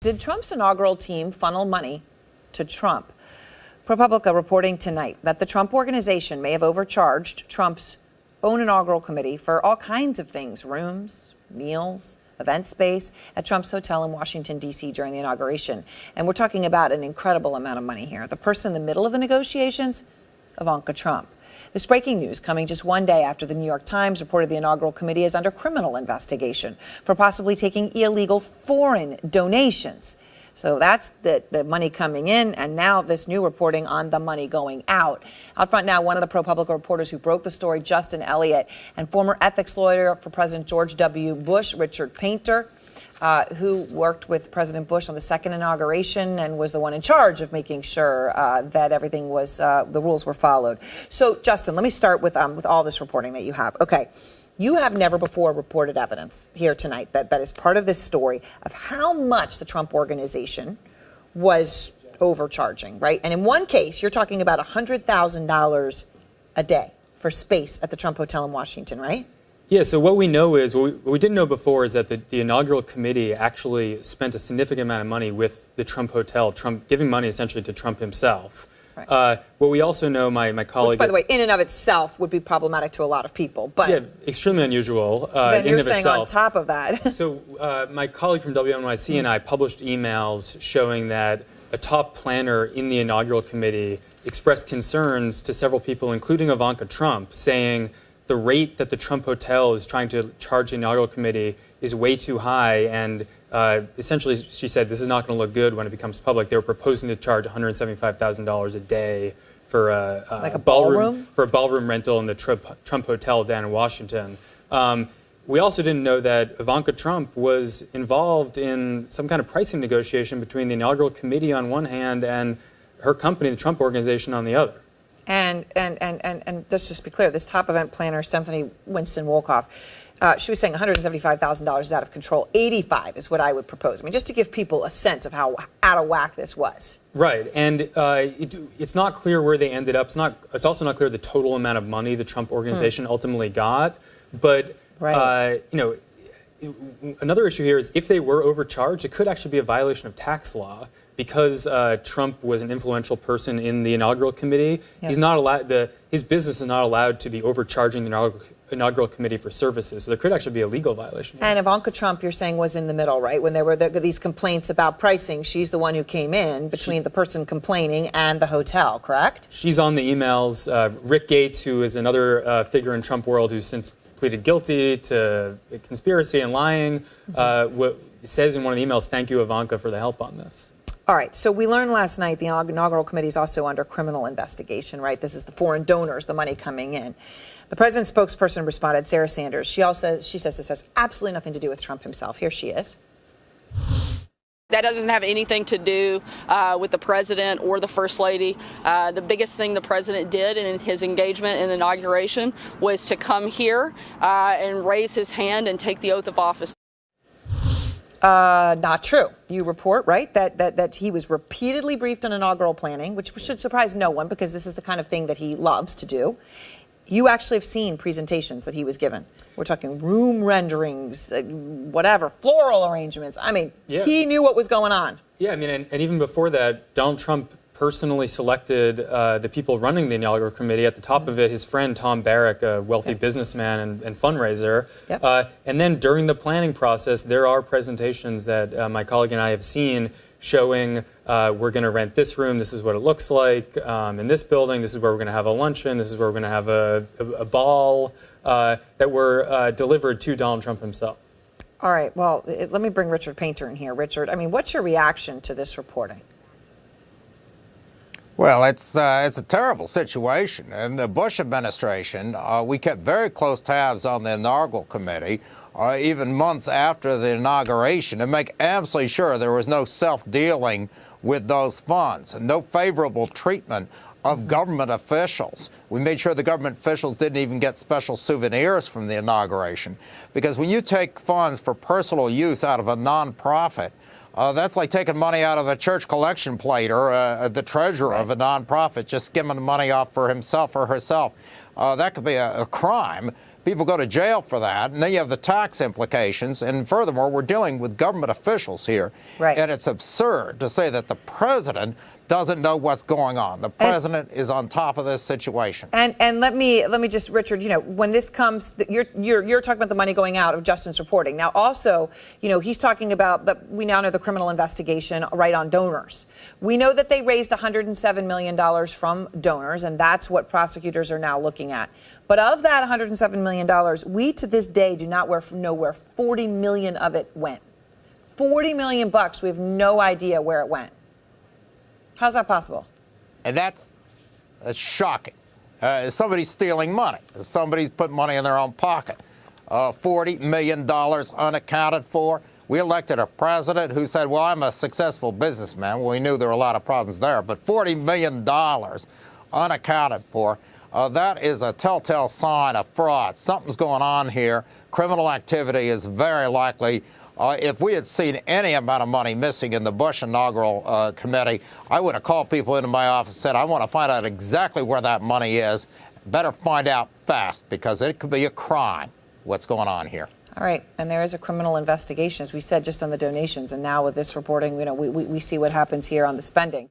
Did Trump's inaugural team funnel money to Trump? ProPublica reporting tonight that the Trump Organization may have overcharged Trump's own inaugural committee for all kinds of things: rooms, meals, event space at Trump's hotel in Washington, D.C. during the inauguration. And we're talking about an incredible amount of money here. The person in the middle of the negotiations, Ivanka Trump. This breaking news coming just one day after the New York Times reported the inaugural committee is under criminal investigation for possibly taking illegal foreign donations. So that's the money coming in, and now this new reporting on the money going out. Out front now, one of the ProPublica reporters who broke the story, Justin Elliott, and former ethics lawyer for President George W. Bush, Richard Painter, who worked with President Bush on the second inauguration and was the one in charge of making sure that everything was, the rules were followed. So, Justin, let me start with all this reporting that you have. Okay. You have never before reported evidence here tonight that is part of this story of how much the Trump Organization was overcharging, right? And in one case, you're talking about $100,000 a day for space at the Trump Hotel in Washington, right? Yeah, so what we know is, what we didn't know before is that the inaugural committee actually spent a significant amount of money with the Trump Hotel, Trump giving money essentially to Trump himself. Right. What we also know, my colleague... Which, by the way, in and of itself would be problematic to a lot of people, but... Yeah, extremely unusual then in you're of saying itself. On top of that... So my colleague from WNYC and I published emails showing that a top planner in the inaugural committee expressed concerns to several people, including Ivanka Trump, saying the rate that the Trump Hotel is trying to charge the inaugural committee is way too high, and essentially she said this is not going to look good when it becomes public. They were proposing to charge $175,000 a day for like a ballroom rental in the Trump Hotel down in Washington. We also didn't know that Ivanka Trump was involved in some kind of pricing negotiation between the inaugural committee on one hand and her company, the Trump Organization, on the other. And let's just be clear, this top event planner, Stephanie Winston-Wolkoff, she was saying $175,000 is out of control. 85 is what I would propose. I mean, just to give people a sense of how out of whack this was. Right, and it's not clear where they ended up. It's also not clear the total amount of money the Trump Organization ultimately got. But another issue here is if they were overcharged, it could actually be a violation of tax law. Because Trump was an influential person in the inaugural committee, he's not allowed. His business is not allowed to be overcharging the inaugural committee for services. So there could actually be a legal violation. And Ivanka Trump, you're saying, was in the middle, right? When there were these complaints about pricing, she's the one who came in between the person complaining and the hotel, correct? She's on the emails. Rick Gates, who is another figure in Trump world who's since pleaded guilty to conspiracy and lying, says in one of the emails, "Thank you, Ivanka, for the help on this." All right, so we learned last night the inaugural committee is also under criminal investigation, right? This is the foreign donors, the money coming in. The president's spokesperson responded, Sarah Sanders. She says this has absolutely nothing to do with Trump himself. Here she is. That doesn't have anything to do with the president or the first lady. The biggest thing the president did in his engagement in the inauguration was to come here and raise his hand and take the oath of office. Not true. You report, right, that he was repeatedly briefed on inaugural planning, which should surprise no one because this is the kind of thing that he loves to do. You actually have seen presentations that he was given. We're talking room renderings, whatever, floral arrangements. I mean, He knew what was going on. Yeah, I mean, and even before that, Donald Trump personally selected the people running the inaugural committee. At the top of it, his friend Tom Barrack, a wealthy businessman and fundraiser. And then during the planning process, there are presentations that my colleague and I have seen showing we're going to rent this room, this is what it looks like in this building, this is where we're going to have a luncheon, this is where we're going to have a ball that were delivered to Donald Trump himself. All right, well, let me bring Richard Painter in here. Richard, I mean, what's your reaction to this reporting? Well, it's a terrible situation. In the Bush administration, we kept very close tabs on the inaugural committee, even months after the inauguration, to make absolutely sure there was no self-dealing with those funds, and no favorable treatment of government officials. We made sure the government officials didn't even get special souvenirs from the inauguration, because when you take funds for personal use out of a nonprofit, that's like taking money out of a church collection plate or the treasurer of a nonprofit just skimming the money off for himself or herself. That could be a crime. People go to jail for that, and then you have the tax implications. And furthermore, we're dealing with government officials here. Right. And it's absurd to say that the president doesn't know what's going on. The president is on top of this situation. And let me just, Richard, when this comes, you're talking about the money going out of Justin's reporting. Now, also, he's talking about we now know the criminal investigation right on donors. We know that they raised $107 million from donors, and that's what prosecutors are now looking at. But of that $107 million, we to this day do not know where 40 million of it went. 40 million bucks, we have no idea where it went. How's that possible? And that's shocking. Somebody's stealing money. Somebody's put money in their own pocket. $40 million unaccounted for. We elected a president who said, well, I'm a successful businessman. Well, we knew there were a lot of problems there. But $40 million unaccounted for. That is a telltale sign of fraud. Something's going on here. Criminal activity is very likely. If we had seen any amount of money missing in the Bush inaugural committee, I would have called people into my office and said, I want to find out exactly where that money is. Better find out fast, because it could be a crime, what's going on here. All right. And there is a criminal investigation, as we said, just on the donations. And now with this reporting, we see what happens here on the spending.